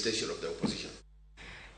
manifestation of the opposition.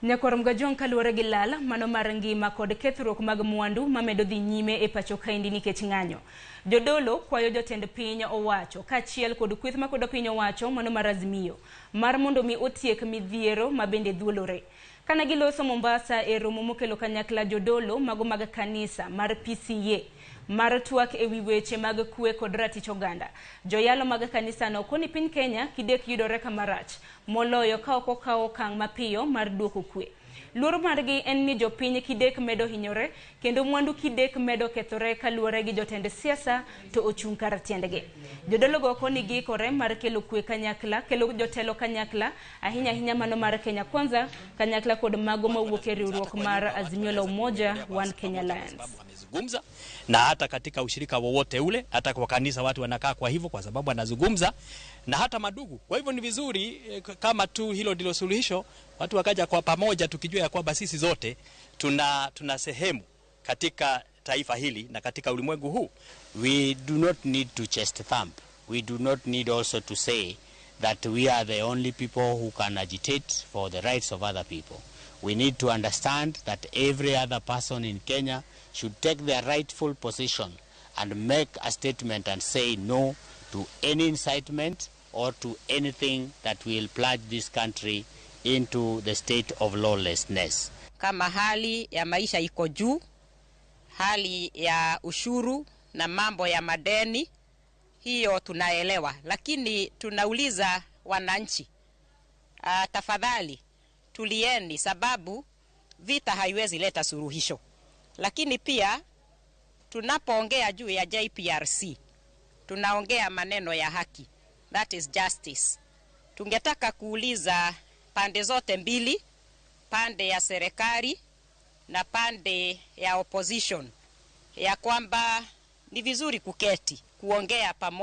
Nyakoram Jon kaluwore gi lal mano mar ngima kod kethruok mag mwandu mamedo dhi nyime e pachoka nikech ng'anyo. Jodolo kwayo jatend piny owacho kaachiel kod kweth makwedo piny owacho mano mar Azimio mar mondo mi otiek midhiero mabende dhuolore. Kana giloso Mombasa e romo mokelo kanyakla jodolo mago mag kanisa mar PCA mar twak e wi weche mag kwee kod ratich oganda. Joyalo mag kanisa no koni piny Kenya kidek yudore kamarach moloyo ka ok okawo okang' mapiyo mar duoko kwee. Luoro margi en ni jopiny kidek medo hinyore kendo mwandu kidek medo kethore kaluwore gi jotend siasa to ochung' kar tiendgi. Jodolo go koni giikore mar kelo kwee kanyakla, kelo jotelo kanyakla ahinya mano mar Kenya Kwanza kanyakla kod mago mawuok e riwruok mar Azimio la Umoja One Kenya Alliance. Anazungumza na hata katika ushirika wowote ule, hata kwa kanisa watu wanakaa kwa hivyo kwa sababu anazungumza na hata madugu. Kwa hivyo ni vizuri kama tu hilo ndilo suluhisho, watu wakaja kwa pamoja tukijua ya kwamba sisi zote tuna sehemu katika taifa hili na katika ulimwengu huu. We do not need to chest thump. We do not need also to say that we are the only people who can agitate for the rights of other people. We need to understand that every other person in Kenya should take their rightful position and make a statement and say no to any incitement or to anything that will plunge this country into the state of lawlessness. Kama hali ya maisha iko juu, hali ya ushuru na mambo ya madeni, hiyo tunaelewa, lakini tunauliza wananchi, tafadhali tulieni, sababu vita haiwezi leta suluhisho. Lakini pia tunapoongea juu ya JPRC tunaongea maneno ya haki, that is justice. Tungetaka kuuliza pande zote mbili, pande ya serikali na pande ya opposition, ya kwamba ni vizuri kuketi kuongea pamoja.